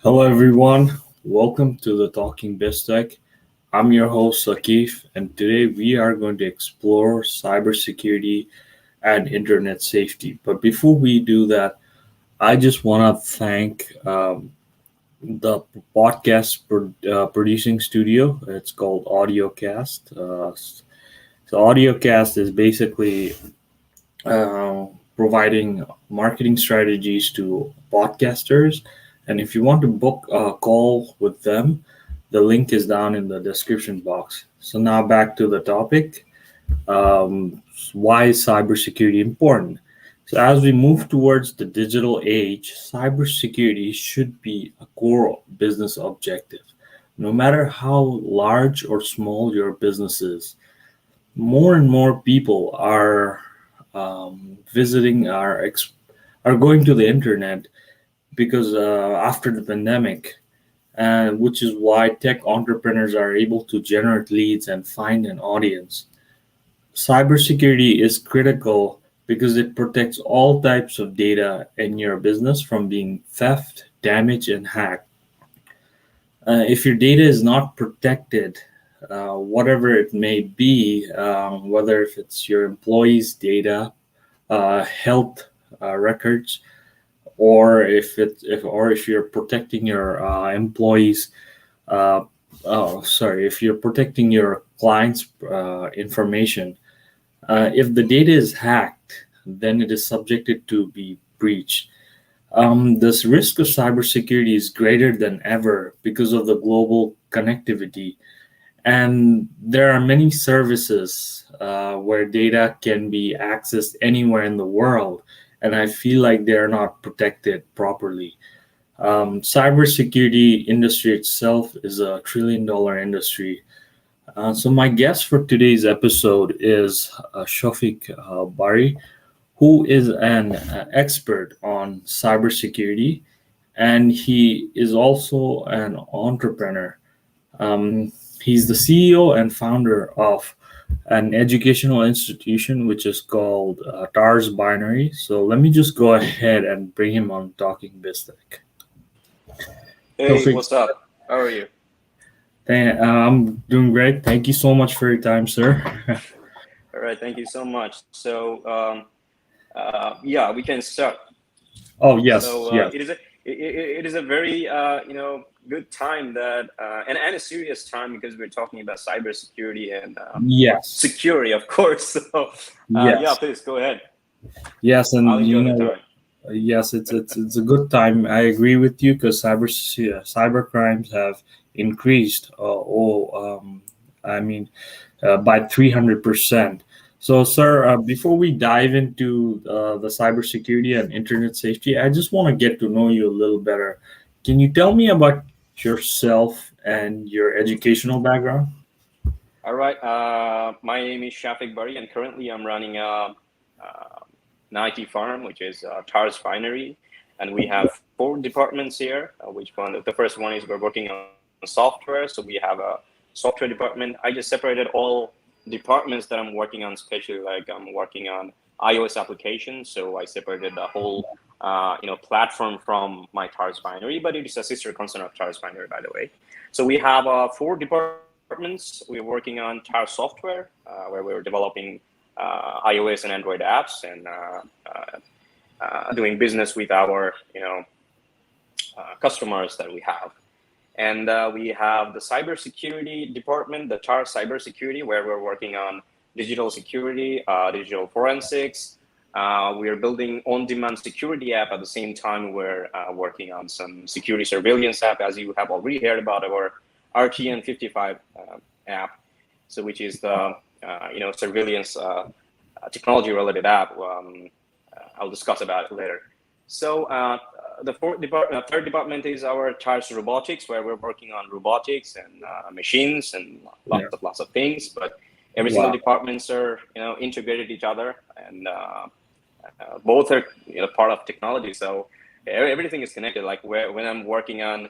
Hello, everyone. Welcome to the Talking BizTech. I'm your host, Saqif, and today we are going to explore cybersecurity and internet safety. But before we do that, I just want to thank the producing studio. It's called AudioCast. So, AudioCast is basically uh, providing marketing strategies to podcasters. And if you want to book a call with them, the link is down in the description box. So now back to the topic. Why is cybersecurity important? So as we move towards the digital age, cybersecurity should be a core business objective. No matter how large or small your business is, more and more people are visiting are going to the internet because after the pandemic, and which is why tech entrepreneurs are able to generate leads and find an audience. Cybersecurity is critical because it protects all types of data in your business from being theft, damaged, and hacked. If your data is not protected, whatever it may be, whether if it's your employees' data, health records, or if you're protecting your employees, uh, if you're protecting your clients' information, if the data is hacked, then it is subjected to be breached. This risk of cybersecurity is greater than ever because of the global connectivity, and there are many services where data can be accessed anywhere in the world, and I feel like they're not protected properly. Cybersecurity industry itself is a $1 trillion industry. So my guest for today's episode is Shafiq Bari, who is an expert on cybersecurity, and he is also an entrepreneur. He's the CEO and founder of an educational institution which is called TARS Binary. So let me just go ahead and bring him on Talking BizTech. Hey, Tawfiq, what's up? How are you? I'm doing great. Thank you so much for your time, sir. All right, thank you so much. Yeah, we can start. Oh, yes, So yes, it is a very good time that and a serious time because we're talking about cybersecurity and yes, security, of course. So yeah, yes, please go ahead. yes, I'll and enjoy the time. yes, it's a good time. I agree with you because cyber crimes have increased. I mean, by 300%. So, sir, before we dive into the cybersecurity and internet safety, I just want to get to know you a little better. Can you tell me about yourself and your educational background? All right. My name is Shafiq Bari, and currently I'm running an IT firm, which is TARS Binary, and we have four departments here. Which one? The first one is we're working on software, so we have a software department. I just separated all departments that I'm working on, especially like I'm working on iOS applications. So I separated the whole platform from my TARS Binary, but it is a sister concern of TARS Binary, by the way. So we have four departments. We're working on TARS software, where we're developing iOS and Android apps and doing business with our customers that we have. And we have the cybersecurity department, the TAR cybersecurity, where we're working on digital security, digital forensics. We are building on-demand security app at the same time. We're working on some security surveillance app, as you have already heard about our RTN 55 app, so which is the surveillance technology-related app. I'll discuss about it later. So the third department is our TARS robotics, where we're working on robotics and machines and Yeah. lots of things. But every single Wow. departments are integrated each other, and both are part of technology. So everything is connected. Like when I'm working on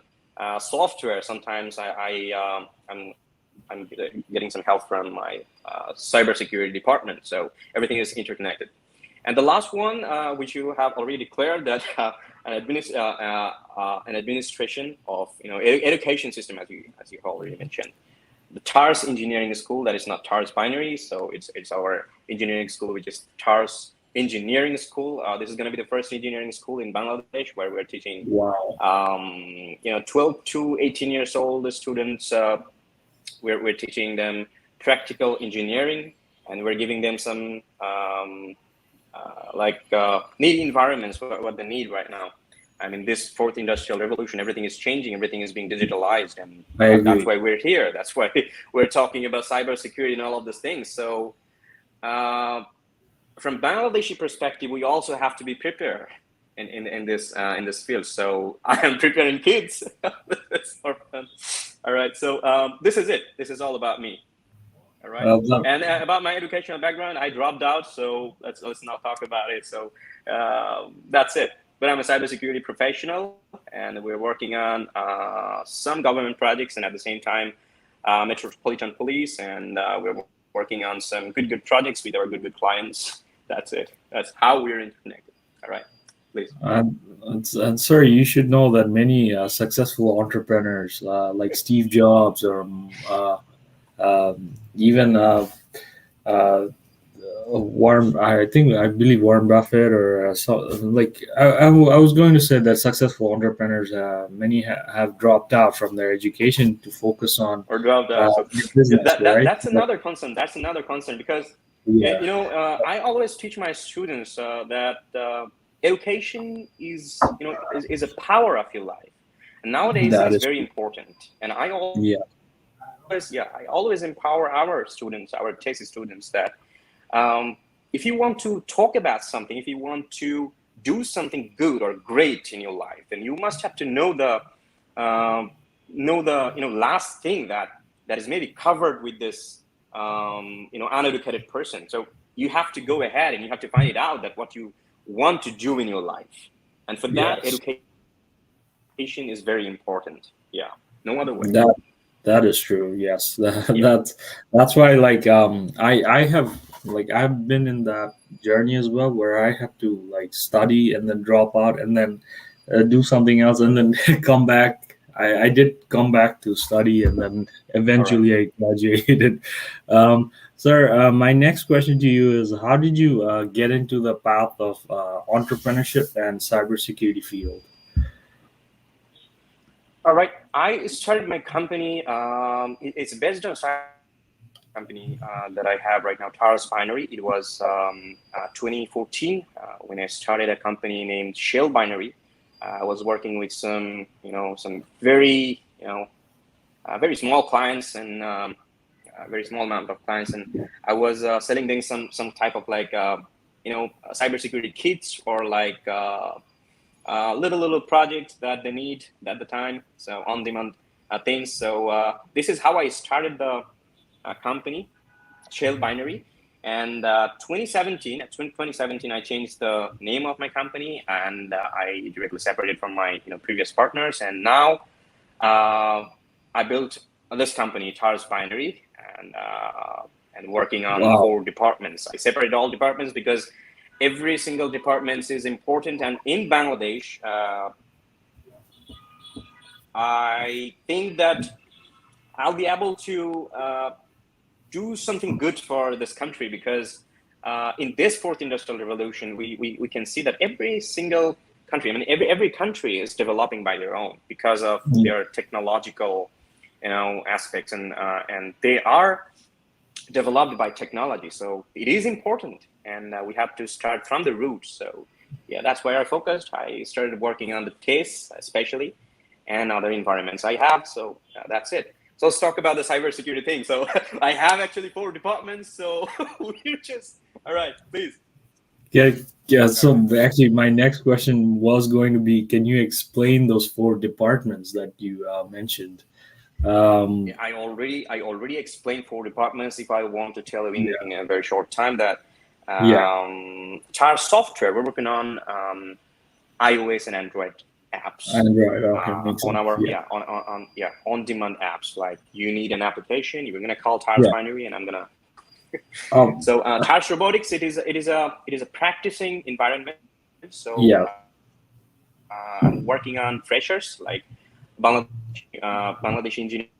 software, sometimes I'm getting some help from my cybersecurity department. So everything is interconnected. And the last one, which you have already declared, that an administration of education system, as you already mentioned. The TARS engineering school, that is not TARS binary, so it's our engineering school, which is TARS engineering school. This is going to be the first engineering school in Bangladesh where we're teaching 12 to 18 years old students. We're teaching them practical engineering, and we're giving them some need environments, what they need right now. I mean, this fourth industrial revolution, everything is changing, everything is being digitalized, and that's why we're here. That's why we're talking about cybersecurity and all of these things. So from Bangladeshi perspective, we also have to be prepared in this field. So I am preparing kids. It's more fun. All right. So this is it. This is all about me. All right. And about my educational background, I dropped out. So let's not talk about it. So that's it. But I'm a cybersecurity professional, and we're working on some government projects, and at the same time, Metropolitan Police, and we're working on some good projects with our good clients. That's it. That's how we're interconnected. All right, please. And sir, you should know that many successful entrepreneurs like Steve Jobs or even Warren, I believe Warren Buffett, or I was going to say that successful entrepreneurs, many have dropped out from their education to focus on or dropped out. So business, right? That's another concern. That's another concern because I always teach my students that education is a power of your life, and nowadays it's very important. And I always empower our students, our thesis students, that if you want to talk about something, if you want to do something good or great in your life, then you must have to know the last thing that is maybe covered with this uneducated person. So you have to go ahead and you have to find it out, that what you want to do in your life, and for that, education is very important. Yeah, no other way. That is true. Yes, that's why. I've been in that journey as well, where I have to study and then drop out and then do something else and then come back. I did come back to study, and then eventually I graduated. Sir, my next question to you is: how did you get into the path of entrepreneurship and cybersecurity field? All right, I started my company. It's based on a company that I have right now, TARS Binary. It was 2014 when I started a company named Shell Binary. I was working with some very very small clients, and a very small amount of clients, and I was selling them some type of cybersecurity kits, or little projects that they need at the time, so on-demand things. So this is how I started the company, Shell Binary. And 2017, I changed the name of my company, and I directly separated from my previous partners. And now I built this company, TARS Binary, and working on 4 departments. I separated all departments because every single department is important. And in Bangladesh, I think that I'll be able to do something good for this country, because in this fourth industrial revolution, we can see that every single country, I mean, every country is developing by their own because of their technological, aspects, and they are developed by technology. So it is important, and we have to start from the roots. So yeah, that's where I focused. I started working on the tests, especially, and other environments I have. So that's it. So let's talk about the cybersecurity thing. So I have actually 4 departments. So we're just, all right, please. Yeah. So actually, my next question was going to be: can you explain those 4 departments that you mentioned? I already explained 4 departments. If I want to tell you in a very short time, that TAR software, we're working on iOS and Android apps. On-demand apps. Like, you need an application, you're gonna call TARS Binary, and I'm gonna So TARS Robotics, it is a practicing environment. So Yeah. I'm working on freshers like Bangladesh engineers.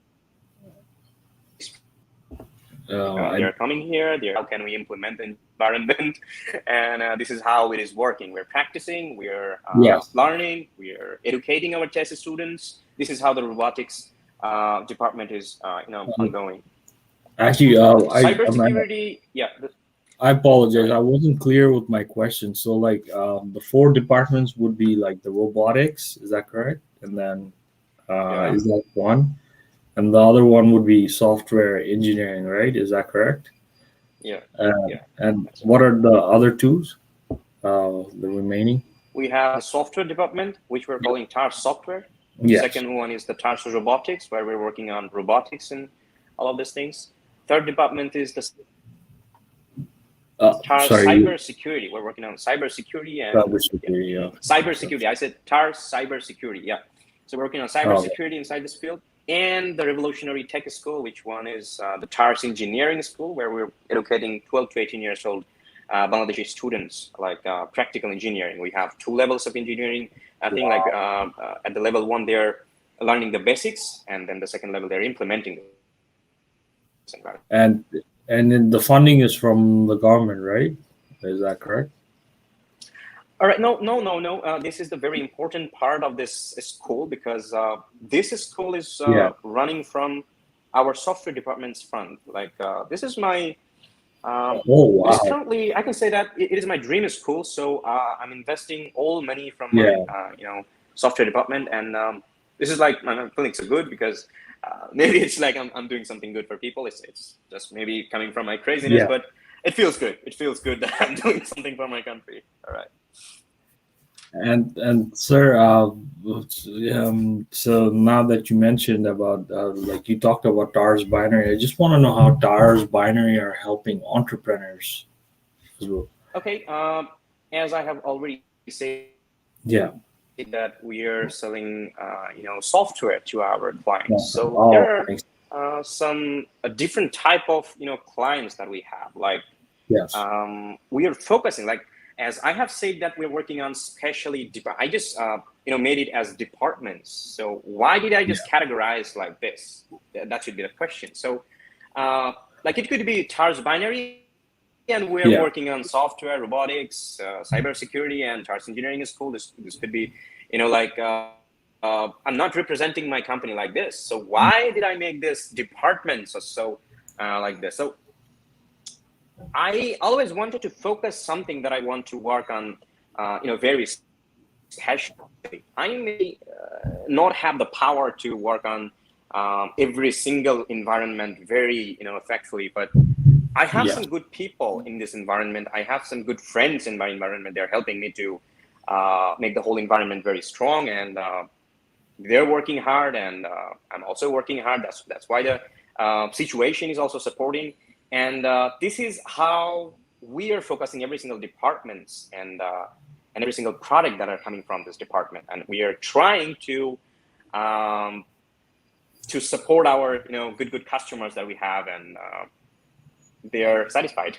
They're coming here. How can we implement the environment? And this is how it is working. We're practicing. We're learning. We're educating our test students. This is how the robotics department is, ongoing. Actually, cybersecurity. I apologize. I wasn't clear with my question. So, like, the four departments would be like the robotics. Is that correct? And then, is that one? And the other one would be software engineering, right? Is that correct? Yeah. And what are the other two? The remaining? We have the software department, which we're calling TARS Software. Yes. Second one is the TARS Robotics, where we're working on robotics and all of these things. Third department is the TARS Cybersecurity. We're working on cybersecurity and cybersecurity. I said TARS Cybersecurity. Yeah. So we're working on cybersecurity inside this field. And the Revolutionary Tech School, which one is the TARS Engineering School, where we're educating 12 to 18 years old Bangladeshi students, like practical engineering. We have 2 levels of engineering. I think like at the level 1, they're learning the basics, and then the second level, they're implementing. And then the funding is from the government, right? Is that correct? All right. No. This is the very important part of this school, because this school is running from our software department's fund. Like this is my. This currently, I can say that it is my dream school. So I'm investing all money from my software department, and this is like I'm feeling so good because maybe it's like I'm doing something good for people. It's just maybe coming from my craziness, but it feels good. It feels good that I'm doing something for my country. All right. And sir, so now that you mentioned about like you talked about TARS Binary, I just want to know how TARS Binary are helping entrepreneurs as well. Okay, as I have already said, that we are selling software to our clients. So there are some different type of clients that we have. Like we are focusing like. As I have said that we're working on specially, I just made it as departments. So why did I just categorize like this? That should be the question. So like it could be TARS Binary, and we're working on software, robotics, cybersecurity, and TARS Engineering is cool. This could be like I'm not representing my company like this. So why did I make this department so like this? So I always wanted to focus something that I want to work on, very specially. I may not have the power to work on every single environment very, effectively, but I have some good people in this environment. I have some good friends in my environment. They're helping me to make the whole environment very strong, and they're working hard, and I'm also working hard. That's why the situation is also supporting. And this is how we are focusing every single departments and every single product that are coming from this department. And we are trying to support our good customers that we have, and they are satisfied.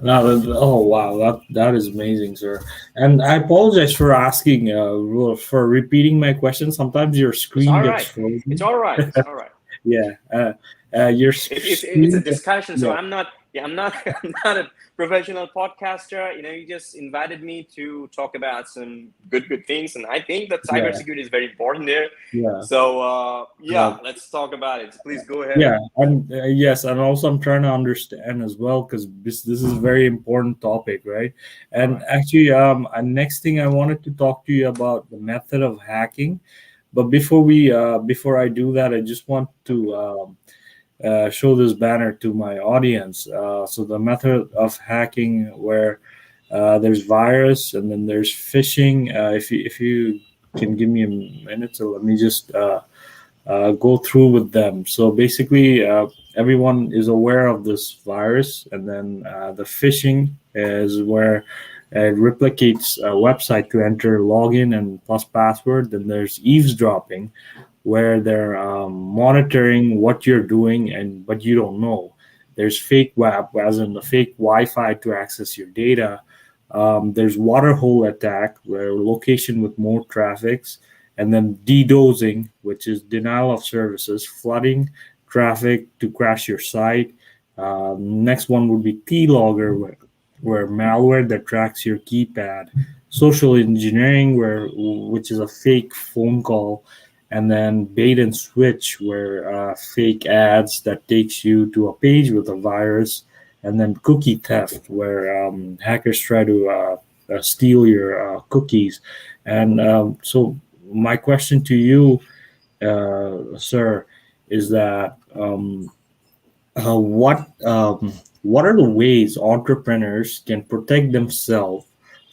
Oh wow, that is amazing, sir. And I apologize for asking, for repeating my question. Sometimes your screen gets frozen. It's all right. It's all right. Your it's a discussion, so I'm not a professional podcaster. You just invited me to talk about some good things, and I think that cybersecurity is very important there. So let's talk about it. Please go ahead. And and also I'm trying to understand as well, because this is a very important topic, right? And actually, next thing I wanted to talk to you about the method of hacking. But before I do that, I just want to show this banner to my audience. So the method of hacking, where there's virus and then there's phishing. If you can give me a minute, so let me just go through with them. So basically, everyone is aware of this virus, and then the phishing is where it replicates a website to enter login and plus password. Then there's eavesdropping, where they're monitoring what you're doing but you don't know. There's fake web, as in the fake Wi-Fi to access your data. There's water hole attack, where location with more traffics, and then DDoSing, which is denial of services, flooding traffic to crash your site. Next one would be Keylogger, where malware that tracks your keypad. Social engineering, which is a fake phone call, and then bait and switch, where fake ads that takes you to a page with a virus, and then cookie theft, where hackers try to steal your cookies. And so my question to you, sir, is that what are the ways entrepreneurs can protect themselves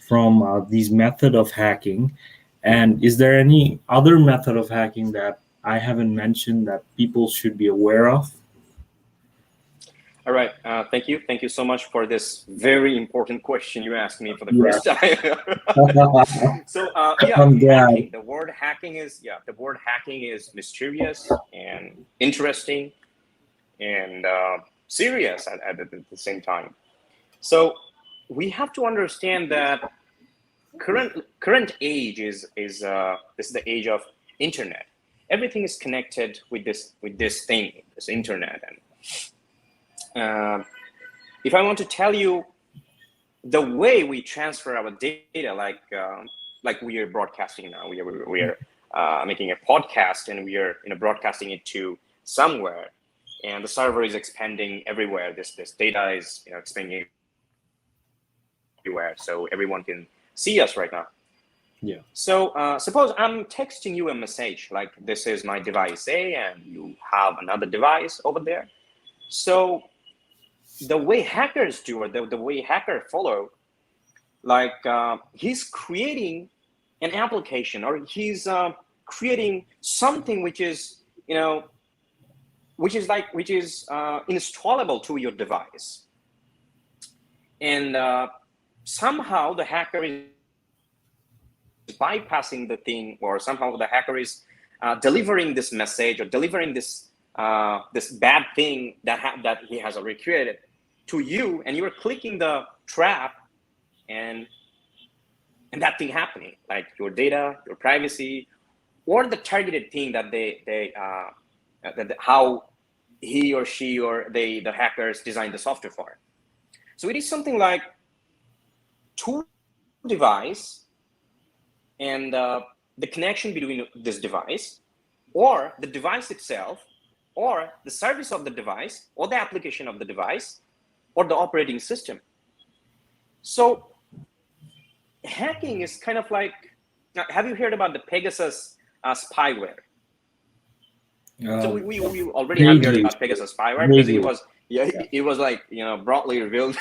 from these method of hacking? And is there any other method of hacking that I haven't mentioned that people should be aware of? All right. Thank you. Thank you so much for this very important question you asked me for the Yeah. first time. So yeah, I'm glad. hacking. The word hacking is mysterious and interesting and serious at the same time. So we have to understand that current age is this is the age of internet. Everything is connected with this thing, this internet. And if I want to tell you the way we transfer our data, like we are broadcasting now, we are making a podcast, and we are broadcasting it to somewhere, and the server is expanding everywhere. This data is expanding everywhere, so everyone can see us right now. Yeah. So suppose I'm texting you a message like, this is my device A, and you have another device over there. So the way hackers do, or the way hacker follow, like he's creating an application, or he's creating something which is installable to your device, and somehow the hacker is bypassing the thing, or somehow the hacker is delivering this message, or delivering this this bad thing that he has already created to you, and you are clicking the trap, and that thing happening, like your data, your privacy, or the targeted thing that how he or she or the hackers designed the software for. So it is something like two device and the connection between this device, or the device itself, or the service of the device, or the application of the device, or the operating system. So hacking is kind of like, have you heard about the Pegasus spyware? So we already have heard about Pegasus spyware, because it was like broadly revealed.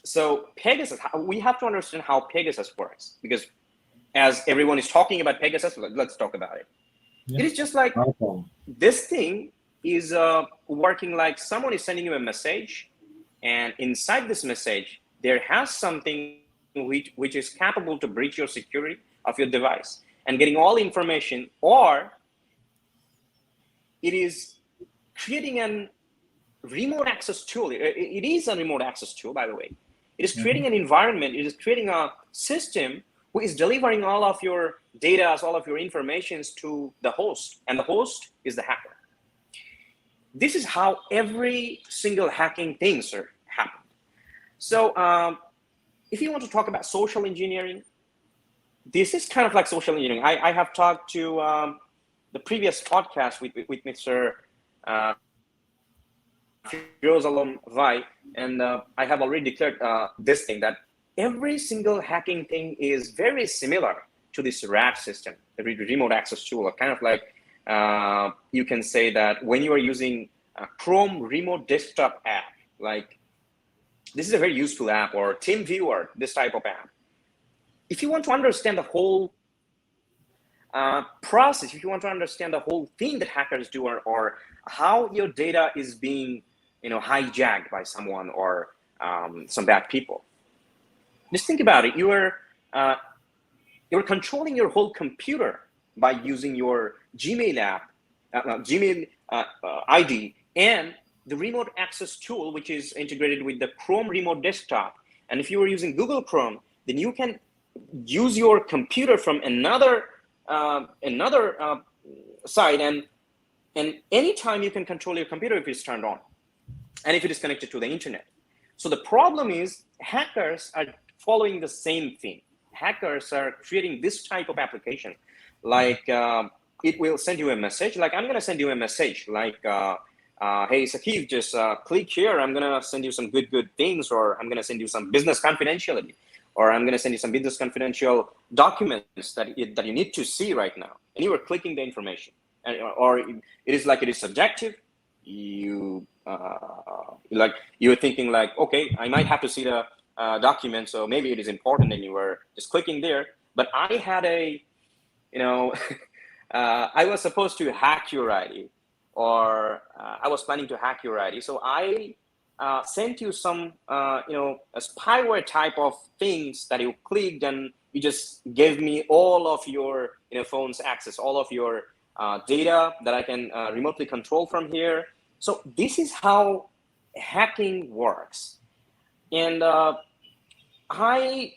So Pegasus, we have to understand how Pegasus works, because as everyone is talking about Pegasus, let's talk about it. Yeah. It is just like this thing is working like someone is sending you a message, and inside this message there has something which is capable to breach your security of your device and getting all information, or it is creating a remote access tool. It is a remote access tool, by the way. It is creating an environment. It is creating a system who is delivering all of your data, all of your informations to the host, and the host is the hacker. This is how every single hacking thing, sir, happened. So if you want to talk about social engineering, this is kind of like social engineering. I have talked to the previous podcast with Mr. Firoz Vai, and I have already declared this thing, that every single hacking thing is very similar to this RAT system, the remote access tool, kind of like you can say that when you are using a Chrome remote desktop app, like this is a very useful app, or TeamViewer, this type of app. If you want to understand the whole process, if you want to understand the whole thing that hackers do, or how your data is being hijacked by someone or some bad people, just think about it. You're controlling your whole computer by using your Gmail app, Gmail ID, and the remote access tool, which is integrated with the Chrome remote desktop. And if you are using Google Chrome, then you can use your computer from another site, and anytime you can control your computer if it's turned on and if it is connected to the internet. So the problem is hackers are following the same thing. Hackers are creating this type of application, like it will send you a message. Like I'm going to send you a message like, hey, Saqif, just click here. I'm going to send you some good things, or I'm going to send you some business confidentiality, or I'm going to send you some business confidential documents that you need to see right now. And you are clicking the information, or it is subjective. You're thinking like, okay, I might have to see the document, so maybe it is important, and you were just clicking there. But I had I was supposed to hack your ID, or I was planning to hack your ID. So I sent you some, a spyware type of things that you clicked, and you just gave me all of your, phone's access, all of your data that I can remotely control from here. So this is how hacking works. And I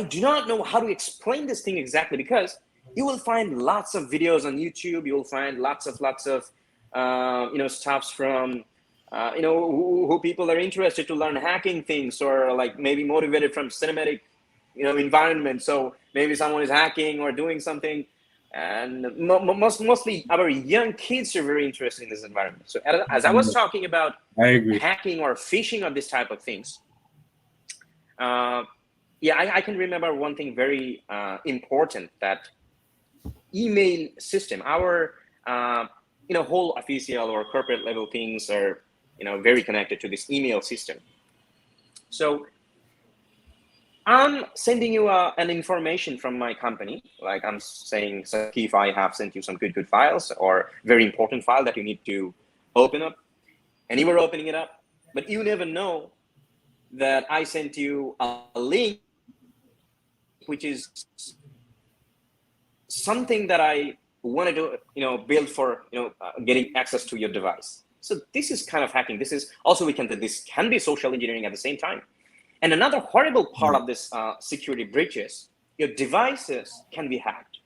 do not know how to explain this thing exactly, because you will find lots of videos on YouTube. You will find lots of stuffs from who people are interested to learn hacking things, or like maybe motivated from cinematic environment. So maybe someone is hacking or doing something, and mostly our young kids are very interested in this environment. So as I was talking about hacking or phishing or this type of things, I can remember one thing very important, that email system, our whole official or corporate level things are very connected to this email system. So I'm sending you an information from my company, like I'm saying, Saqif, I have sent you some good files, or very important file that you need to open up, and you were opening it up, but you never know that I sent you a link which is something that I wanted to build for getting access to your device. So this is kind of hacking. This is also, this can be social engineering at the same time. And another horrible part of this security breaches, your devices can be hacked.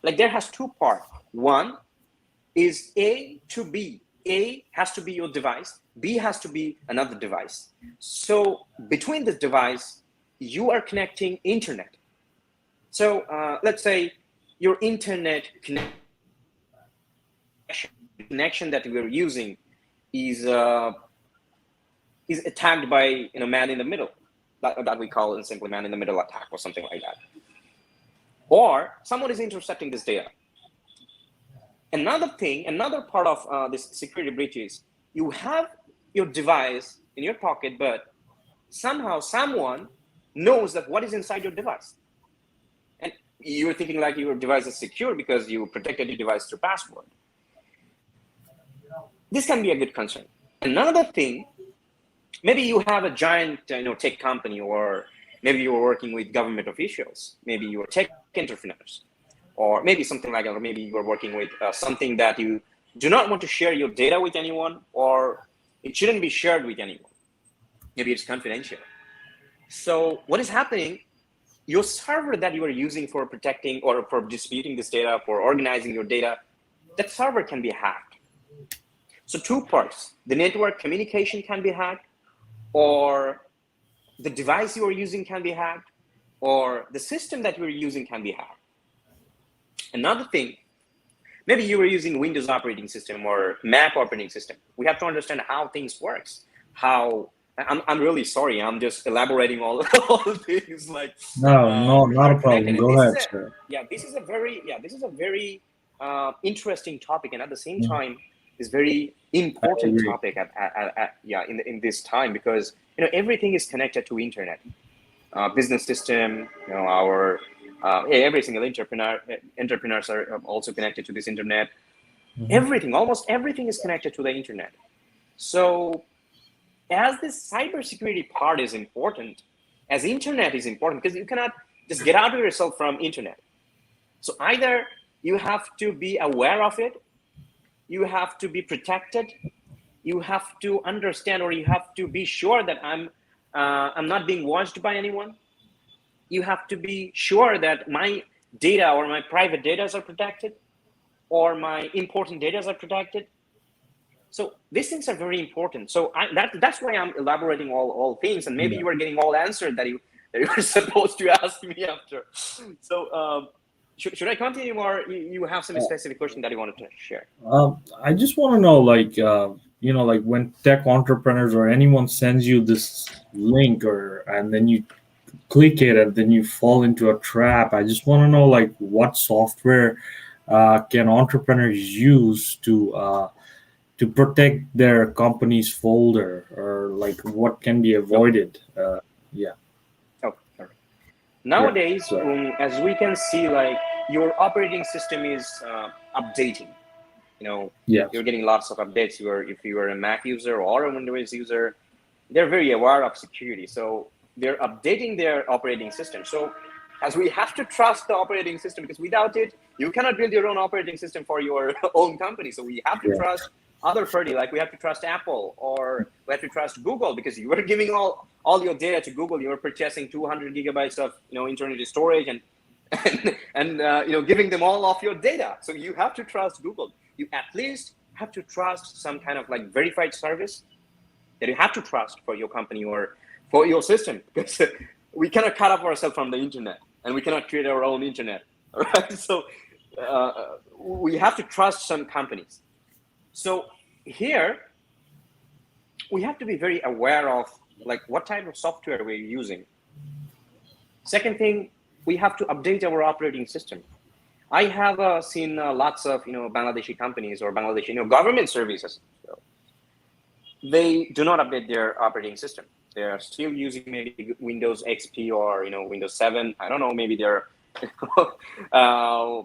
Like there has two parts. One is A to B. A has to be your device. B has to be another device. So between this device, you are connecting internet. So let's say your internet connection that we're using is attacked by man in the middle, that we call it simply man in the middle attack or something like that. Or someone is intercepting this data. Another part of this security breach is you have your device in your pocket, but somehow someone knows that what is inside your device. And you're thinking like your device is secure because you protected your device through password. This can be a good concern. Another thing, maybe you have a giant tech company, or maybe you're working with government officials, maybe you're tech entrepreneurs, or maybe something like that, or maybe you're working with something that you do not want to share your data with anyone, or it shouldn't be shared with anyone. Maybe it's confidential. So what is happening, your server that you are using for protecting or for distributing this data, for organizing your data, that server can be hacked. So two parts, the network communication can be hacked, or the device you are using can be hacked, or the system that you are using can be hacked. Another thing, maybe you were using Windows operating system or Mac operating system. We have to understand how things works. I'm really sorry. I'm just elaborating all things like. No, not a problem. Go ahead, sir. This is a very interesting topic, and at the same time, is very important topic in this time, because everything is connected to internet, business system, our every single entrepreneurs are also connected to this internet. Almost everything is connected to the internet. So as this cybersecurity part is important, as internet is important, because you cannot just get out of yourself from internet. So either you have to be aware of it, you have to be protected, you have to understand, or you have to be sure that I'm not being watched by anyone. You have to be sure that my data or my private data are protected, or my important data are protected. So these things are very important. So that's why I'm elaborating all things, and maybe you are getting all answered that you were supposed to ask me after. So should I continue, or you have some specific question that you wanted to share? I just want to know, like, like when tech entrepreneurs or anyone sends you this link, and then you click it and then you fall into a trap. I just want to know, like, what software can entrepreneurs use to protect their company's folder, or like what can be avoided. Yeah. Oh, sorry. Yeah. Nowadays, as we can see, like, your operating system is updating. Yeah. You're getting lots of updates. If you are a Mac user or a Windows user, they're very aware of security. So they're updating their operating system. So as we have to trust the operating system, because without it, you cannot build your own operating system for your own company. So we have to Yeah. trust other party, like we have to trust Apple, or we have to trust Google, because you are giving all your data to Google. You're purchasing 200 gigabytes of internet storage, and giving them all of your data. So you have to trust Google. You at least have to trust some kind of like verified service that you have to trust for your company or for your system, because we cannot cut off ourselves from the internet, and we cannot create our own internet. All right. So we have to trust some companies. So here we have to be very aware of like what type of software we're using. Second thing, we have to update our operating system. I have seen lots of Bangladeshi companies or Bangladeshi government services. So they do not update their operating system. They are still using maybe Windows XP or Windows 7. I don't know. Maybe they're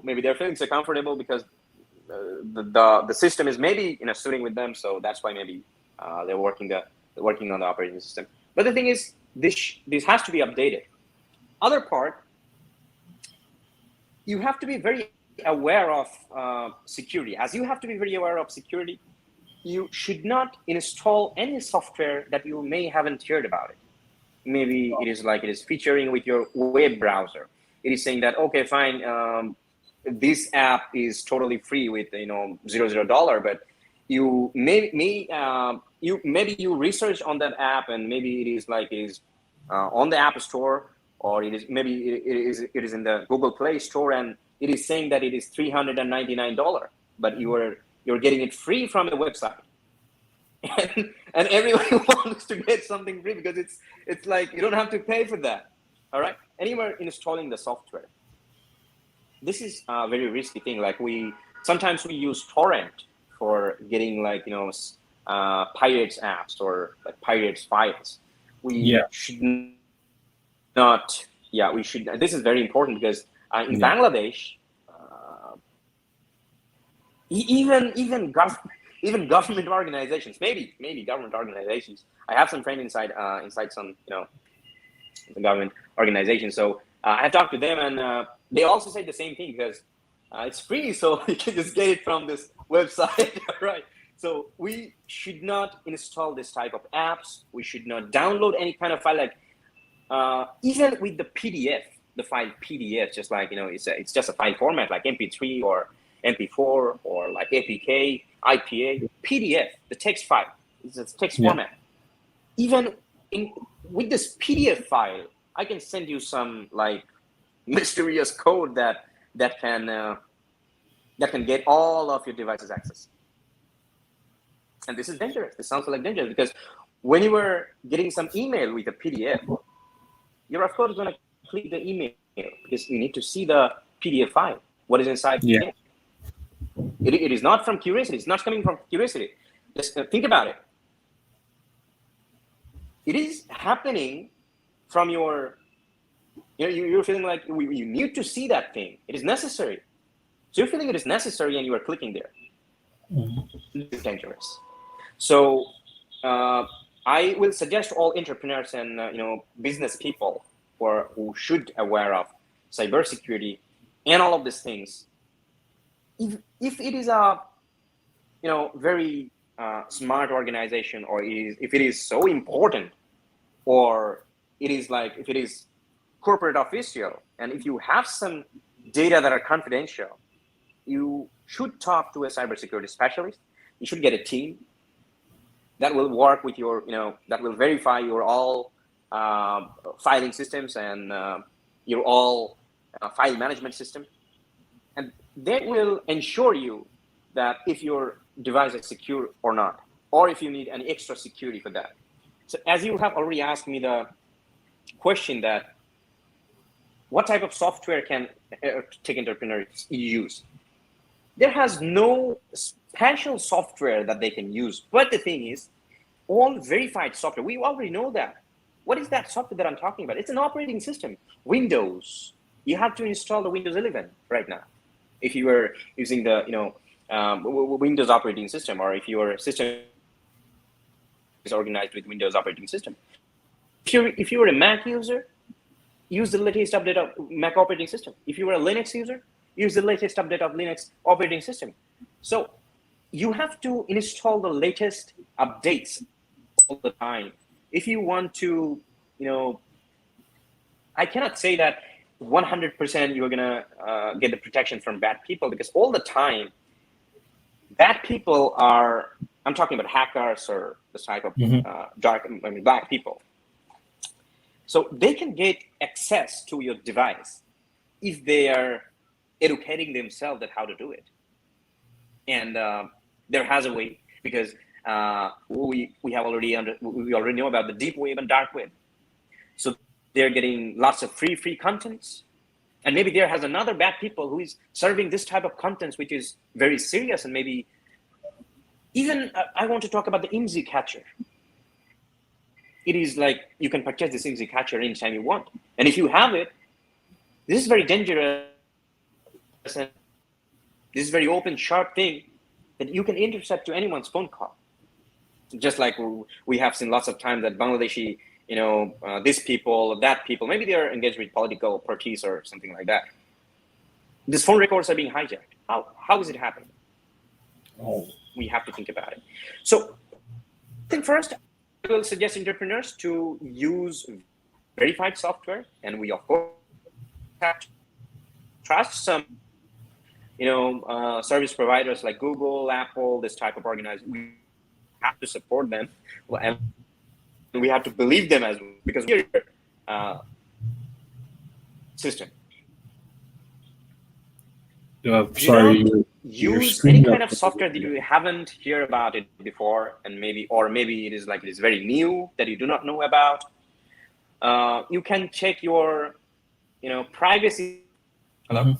maybe they're feeling so comfortable because the system is maybe suiting with them. So that's why maybe they're working on the operating system. But the thing is, this has to be updated. Other part, you have to be very aware of security. As you have to be very aware of security, you should not install any software that you may haven't heard about it. Maybe it is featuring with your web browser. It is saying that, okay, fine, this app is totally free with $0, but you maybe you research on that app, and maybe it is on the App Store, or it is in the Google Play Store, and it is saying that it is $399, but you're getting it free from the website, and everyone wants to get something free because it's like you don't have to pay for that. All right, and you are installing the software. This is a very risky thing. Like sometimes we use torrent for getting pirates apps or like pirates files. We should not. Yeah, we should. This is very important because in Bangladesh, even government organizations, maybe government organizations. I have some friends inside some the government organization. So I have talked to them, and they also say the same thing because it's free, so you can just get it from this website, right? So we should not install this type of apps. We should not download any kind of file, like even with the PDF, the file PDF, just like it's just a file format like MP3 or MP4 or like APK, IPA, PDF, the text file. It's a text format. Even with this PDF file, I can send you some like mysterious code that can get all of your devices access. And this is dangerous. This sounds like dangerous because when you were getting some email with a PDF, you're of course going to click the email because you need to see the PDF file. What is inside? Yeah. It is not from curiosity. It's not coming from curiosity. Just think about it. It is happening from your, you're feeling like you need to see that thing. It is necessary. So you're feeling it is necessary and you are clicking there. It's dangerous. So I will suggest all entrepreneurs and business people who should aware of cybersecurity and all of these things. If it is a very smart organization, or if it is so important, or it is like if it is corporate official, and if you have some data that are confidential, you should talk to a cybersecurity specialist. You should get a team that will work with your, that will verify your all filing systems and your all file management system. And they will ensure you that if your device is secure or not, or if you need any extra security for that. So as you have already asked me the question that what type of software can tech entrepreneurs use? There has no special software that they can use. But the thing is, all verified software, we already know that. What is that software that I'm talking about? It's an operating system. Windows. You have to install the Windows 11 right now. If you were using the Windows operating system, or if your system is organized with Windows operating system. If you were a Mac user, use the latest update of Mac operating system. If you were a Linux user, use the latest update of Linux operating system. So you have to install the latest updates all the time. If you want to, I cannot say that 100% you're gonna get the protection from bad people, because all the time, bad people are, I'm talking about hackers or this type of black people. So they can get access to your device if they are educating themselves at how to do it. And there has a way, because we already know about the deep web and dark web. So they're getting lots of free contents. And maybe there has another bad people who is serving this type of contents, which is very serious. And maybe even I want to talk about the IMSI catcher. It is like you can purchase this IMSI catcher anytime you want. And if you have it, this is very dangerous. And this is very open, sharp thing that you can intercept to anyone's phone call. Just like we have seen lots of times that Bangladeshi, this people, that people, maybe they're engaged with political parties or something like that. These phone records are being hijacked. How is it happening? Oh. We have to think about it. So I think first, I will suggest entrepreneurs to use verified software, and we of course have to trust some, service providers like Google, Apple, this type of organization. We have to support them, and we have to believe them as well, because we're system. Sorry. Use any kind of software that you haven't heard about it before, and maybe it is very new that you do not know about. You can check your, privacy. Hello.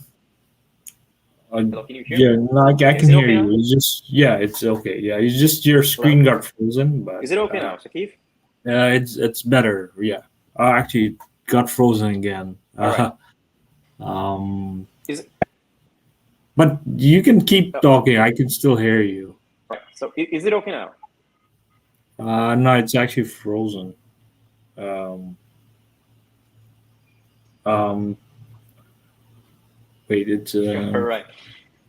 Hello, can you hear me? Yeah, I can hear you. It's just, it's okay. Yeah, it's just your screen got frozen. But is it okay now, Saqif? It's better. Yeah, actually, it got frozen again. Right. But you can keep talking. I can still hear you. Right. So is it okay now? No, it's actually frozen. Wait, it's right.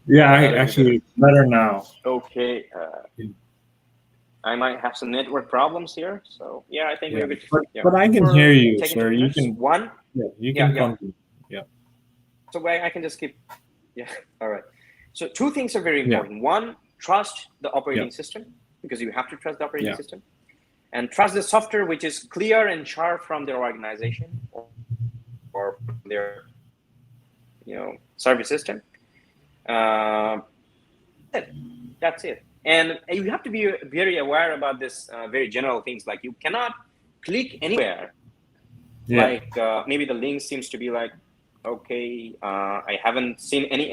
Yeah, actually better now. Okay. I might have some network problems here, so I think we're good. But I can hear you, sir. You can one. Yeah, you can continue. Yeah. So I can just keep. Yeah. All right. So two things are very important. One, trust the operating system, because you have to trust the operating system, and trust the software which is clear and sharp from their organization or their service system. That's it. And you have to be very aware about this very general things, like you cannot click anywhere. Like maybe the link seems to be like, okay, I haven't seen any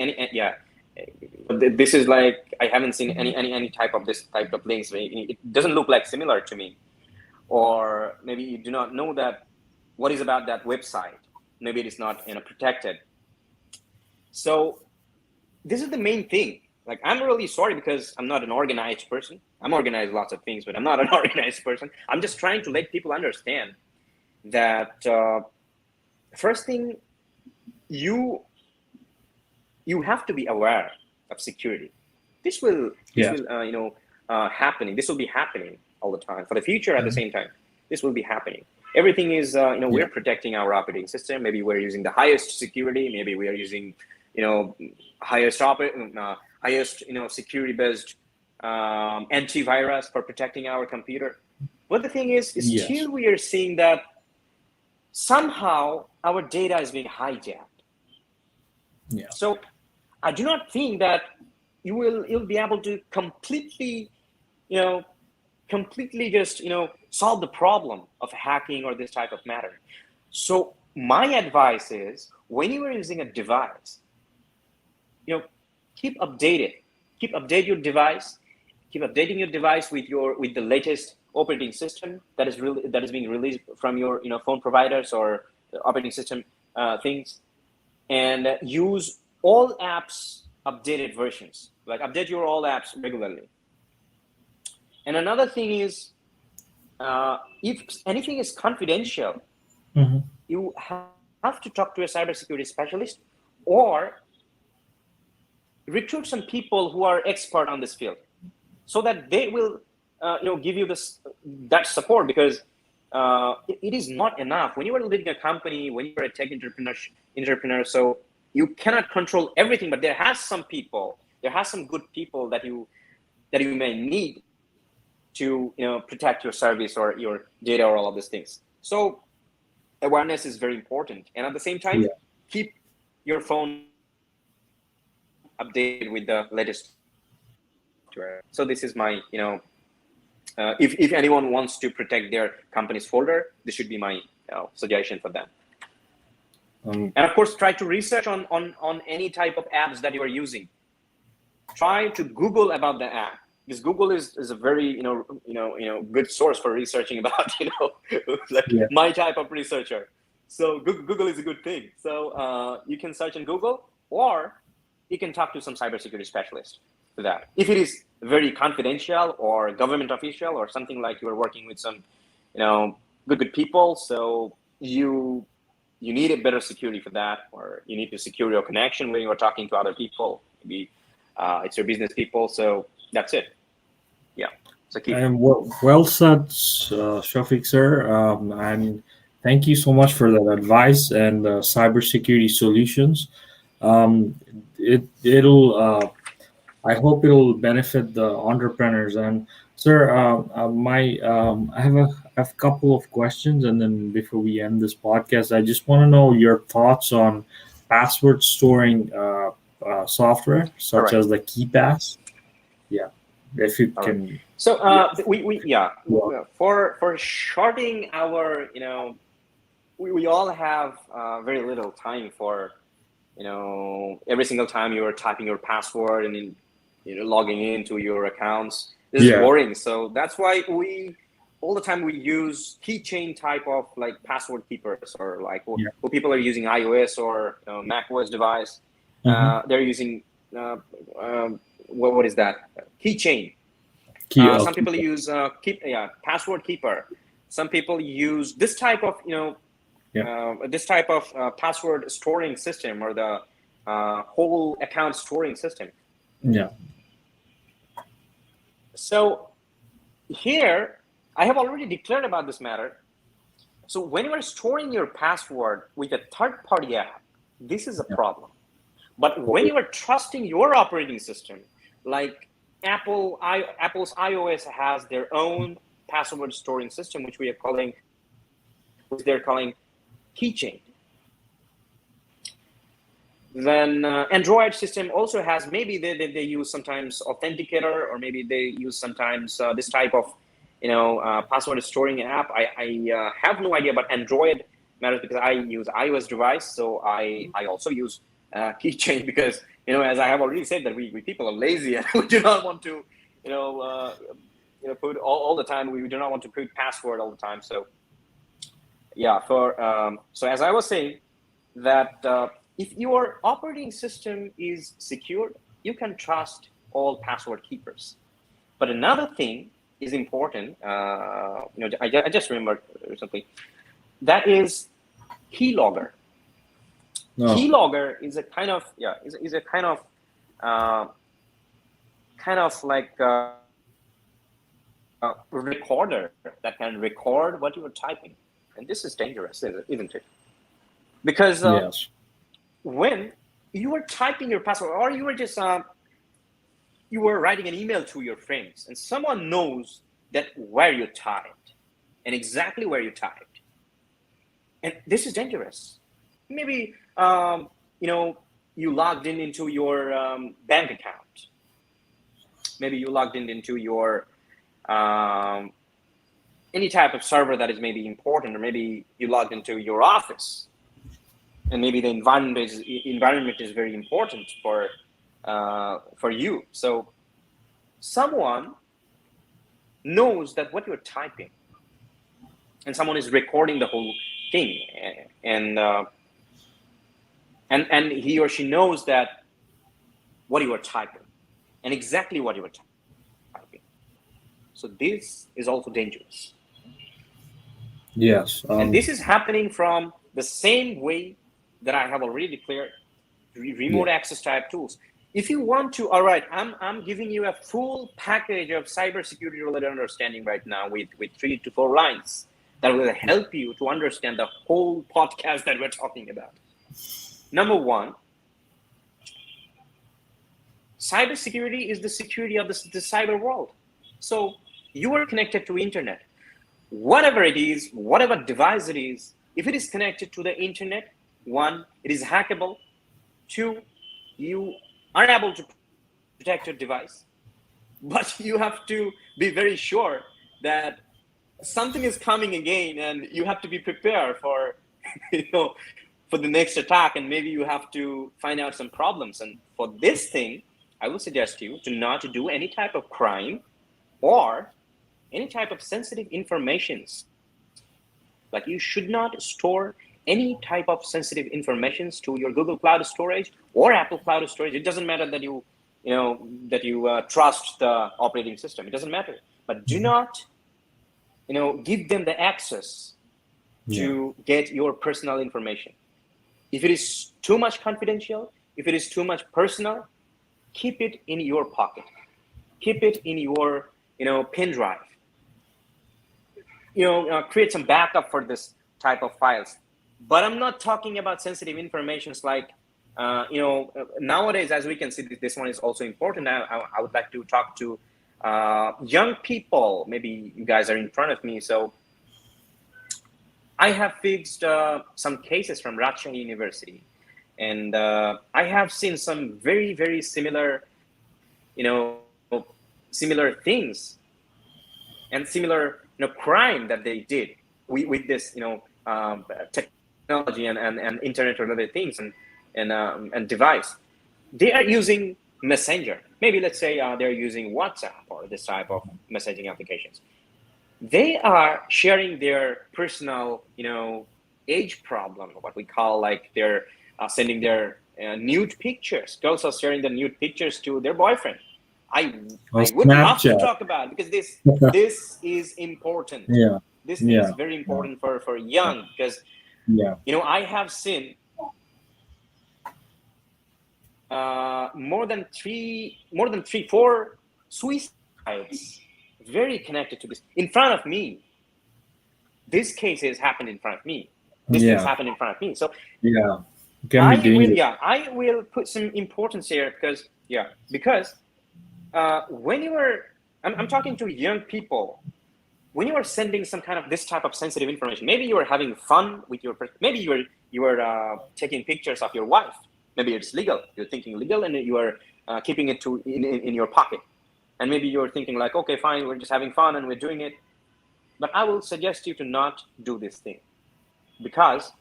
this is like, I haven't seen any type of this type of links. It doesn't look like similar to me. Or maybe you do not know that what is about that website. Maybe it is not protected. So this is the main thing. Like, I'm really sorry, because I'm not an organized person. I'm organized lots of things, but I'm not an organized person. I'm just trying to let people understand that first thing, you have to be aware of security. This will happening. This will be happening all the time for the future. At the same time, this will be happening. Everything is, we're protecting our operating system. Maybe we're using the highest security. Maybe we are using, highest security-based antivirus for protecting our computer. But the thing is still we are seeing that somehow our data is being hijacked. Yeah. So I do not think that you'll be able to completely just solve the problem of hacking or this type of matter. So my advice is, when you are using a device, keep updating your device, keep updating your device with the latest operating system that is being released from your phone providers or operating system things, and use all apps updated versions. Like, update your all apps regularly. And another thing is, if anything is confidential, you have to talk to a cybersecurity specialist or recruit some people who are expert on this field, so that they will give you that support, because it is not enough when you are leading a company, when you are a tech entrepreneur. So you cannot control everything, but there has some good people that you may need to protect your service or your data or all of these things. So awareness is very important, and at the same time, keep your phone updated with the latest software. So this is my if anyone wants to protect their company's folder, this should be my suggestion for them. And of course, try to research on any type of apps that you are using. Try to Google about the app, because Google is a very good source for researching about my type of researcher. So Google is a good thing. So you can search in Google, or you can talk to some cybersecurity specialist for that. If it is very confidential or government official or something, like you are working with some good people, so you need a better security for that, or you need to secure your connection when you are talking to other people. Maybe it's your business people. So that's it. Yeah. So and well said, Shafiq sir. And thank you so much for that advice and cybersecurity solutions. It'll I hope it'll benefit the entrepreneurs. And sir, I have a couple of questions, and then before we end this podcast, I just want to know your thoughts on password storing software, such as the KeyPass. Yeah, if you can. Right. So for shorting our we all have very little time for every single time you are typing your password and then logging into your accounts. This is boring. So that's why all the time we use keychain type of like password keepers, or like what people are using iOS or Mac OS device. They're using what is that? Keychain. Some people use password keeper. Some people use this type of password storing system, or the whole account storing system. Yeah. So here, I have already declared about this matter. So when you are storing your password with a third-party app, this is a problem. But when you are trusting your operating system, like Apple's iOS has their own password storing system, which they're calling keychain. Then Android system also has, maybe they use sometimes authenticator, or maybe they use sometimes this type of password storing app. I have no idea, but Android matters because I use iOS device, so I also use keychain, because as I have already said, that we people are lazy and we do not want to put all the time. We do not want to put password all the time. So so as I was saying, that if your operating system is secured, you can trust all password keepers. But another thing is important. I just remembered something. That is Keylogger. No. Keylogger is a kind of like recorder that can record what you are typing. And this is dangerous, isn't it? Because Yes. when you are typing your password, or you were just you were writing an email to your friends, and someone knows that where you typed and exactly where you typed, and this is dangerous. Maybe you logged into your bank account. Maybe you logged into your any type of server that is maybe important, or maybe you logged into your office, and maybe the environment is very important for you. So someone knows that what you're typing, and someone is recording the whole thing, and he or she knows that what you are typing and exactly what you are typing. So this is also dangerous. Yes. And this is happening from the same way that I have already declared remote access type tools. If you want to, all right, I'm giving you a full package of cybersecurity related understanding right now with 3 to 4 lines that will help you to understand the whole podcast that we're talking about. Number one, cybersecurity is the security of the cyber world. So you are connected to internet. Whatever it is, whatever device it is, if it is connected to the internet, 1, it is hackable. 2, you are able to protect your device, but you have to be very sure that something is coming again, and you have to be prepared for for the next attack, and maybe you have to find out some problems. And for this thing, I will suggest you to not do any type of crime or any type of sensitive informations. Like, you should not store any type of sensitive informations to your Google Cloud storage or Apple Cloud storage. It doesn't matter that you trust the operating system. It doesn't matter. But do not, give them the access to get your personal information. If it is too much confidential, if it is too much personal, keep it in your pocket. Keep it in your, pen drive. Create some backup for this type of files. But I'm not talking about sensitive informations like, nowadays, as we can see, this one is also important. I would like to talk to young people. Maybe you guys are in front of me. So I have fixed some cases from Rajshahi University. And I have seen some very, very similar, similar things and similar, crime that they did with this, technology and internet related things and device. They are using Messenger. Maybe let's say they're using WhatsApp or this type of messaging applications. They are sharing their personal, age problem, what we call, like, they're sending their nude pictures. Girls are sharing the nude pictures to their boyfriend. I would love to talk about it, because this is important. Yeah. This is very important for young, because I have seen more than 3-4 suicides very connected to this in front of me. These cases happened in front of me. These things happened in front of me. So I will put some importance here, because when you are, I'm talking to young people, when you are sending some kind of this type of sensitive information, maybe you are having fun with maybe you are taking pictures of your wife. Maybe it's legal. You're thinking legal, and you are keeping it in your pocket. And maybe you're thinking like, okay, fine, we're just having fun and we're doing it. But I will suggest you to not do this thing, because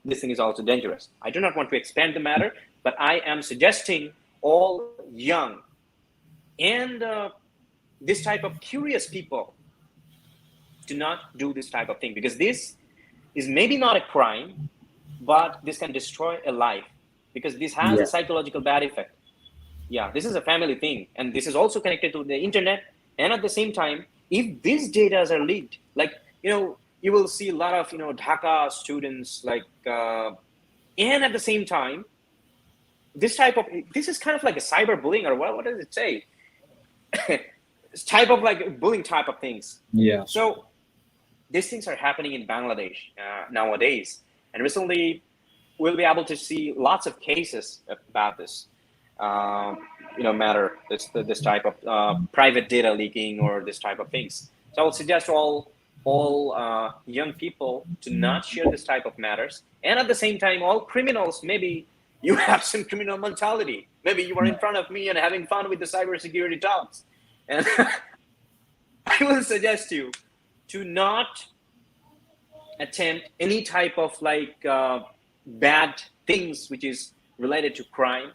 this thing is also dangerous. I do not want to expand the matter, but I am suggesting all young and this type of curious people to not do this type of thing, because this is maybe not a crime, but this can destroy a life, because this has a psychological bad effect. This is a family thing, and this is also connected to the internet. And at the same time, if these data are leaked, like, you will see a lot of, Dhaka students, like, and at the same time, this is kind of like a cyberbullying, or what does it say? type of like bullying type of things. Yeah. So these things are happening in Bangladesh nowadays, and recently we'll be able to see lots of cases about this. Matter this type of private data leaking or this type of things. So I would suggest all young people to not share this type of matters, and at the same time, all criminals, maybe you have some criminal mentality. Maybe you are in front of me and having fun with the cybersecurity talks, and I will suggest you to not attempt any type of like bad things which is related to crime.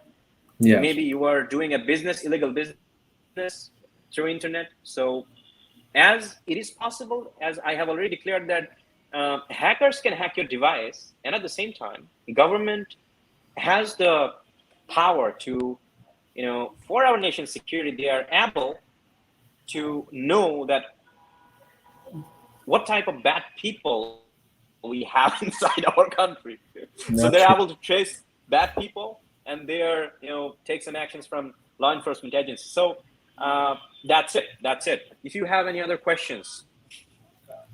Yeah. Maybe you are doing a illegal business through internet. So as it is possible, as I have already declared, that hackers can hack your device, and at the same time, the government has the power to, for our nation's security, they are able to know that what type of bad people we have inside our country. So they're able to trace bad people, and they're take some actions from law enforcement agencies. So that's it. If you have any other questions.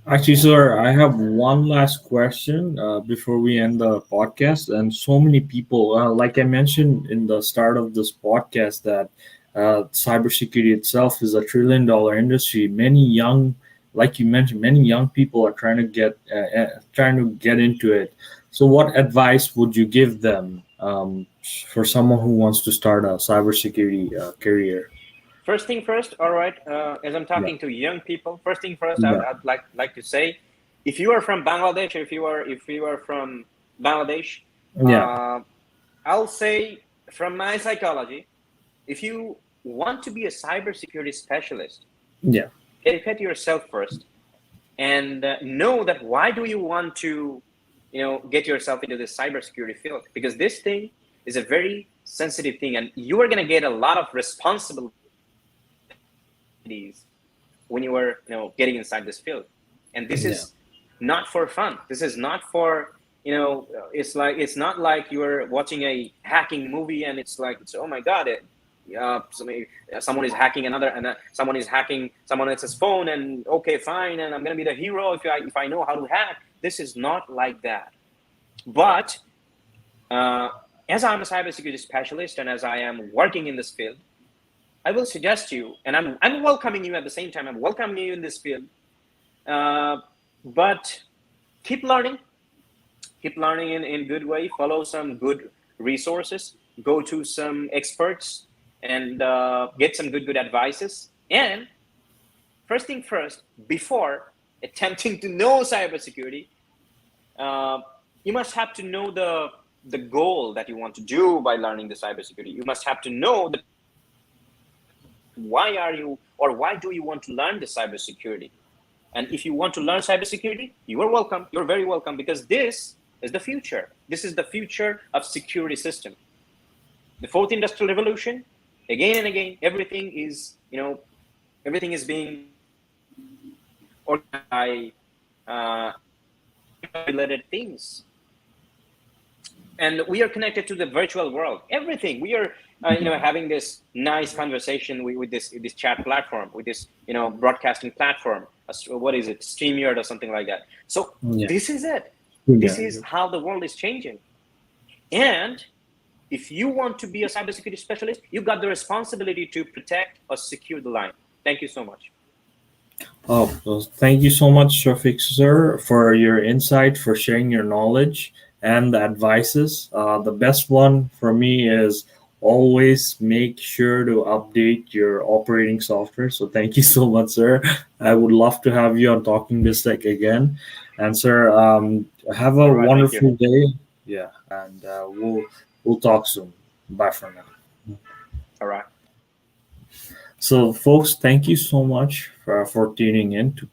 Actually, sir, I have one last question before we end the podcast. And so many people, like I mentioned in the start of this podcast, that cybersecurity itself is $1 trillion industry. Many young, like you mentioned, many young people are trying to get into it. So, what advice would you give them for someone who wants to start a cybersecurity career? First thing first, all right. As I'm talking to young people, first thing first, I'd like to say, if you are from Bangladesh, if you are from Bangladesh, I'll say from my psychology, if you want to be a cybersecurity specialist, educate yourself first, and know that why do you want to, get yourself into this cybersecurity field? Because this thing is a very sensitive thing, and you are going to get a lot of responsibility when you are getting inside this field. And this is not for fun. This is not for it's not like you're watching a hacking movie and it's oh my god, someone is hacking someone is hacking someone else's phone, and okay, fine, and I'm gonna be the hero if I know how to hack. This is not like that. But as I'm a cybersecurity specialist and as I am working in this field, I will suggest you, and I'm welcoming you at the same time. I'm welcoming you in this field, but keep learning in good way. Follow some good resources. Go to some experts and get some good advices. And first thing first, before attempting to know cybersecurity, you must have to know the goal that you want to do by learning the cybersecurity. You must have to know why do you want to learn the cybersecurity? And if you want to learn cybersecurity, you are welcome. You're very welcome, because this is the future. This is the future of security system. The fourth industrial revolution, again and again, everything is being organized by related things. And we are connected to the virtual world. Everything. We are having this nice conversation with this chat platform, with this broadcasting platform. What is it? StreamYard or something like that. So this is it. This is how the world is changing. And if you want to be a cybersecurity specialist, you got the responsibility to protect or secure the line. Thank you so much. Oh, well, thank you so much, Shafiq sir, for your insight, for sharing your knowledge and the advices. The best one for me is always make sure to update your operating software. So thank you so much, sir. I would love to have you on Talking BizTech again. And sir, have a wonderful day. Yeah, and we'll talk soon. Bye for now. All right. So, folks, thank you so much for tuning in to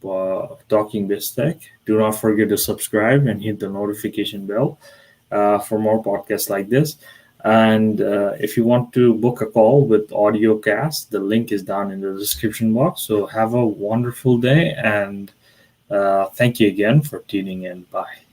Talking BizTech. Do not forget to subscribe and hit the notification bell for more podcasts like this. And if you want to book a call with AudioCast, the link is down in the description box. So have a wonderful day, and thank you again for tuning in. Bye.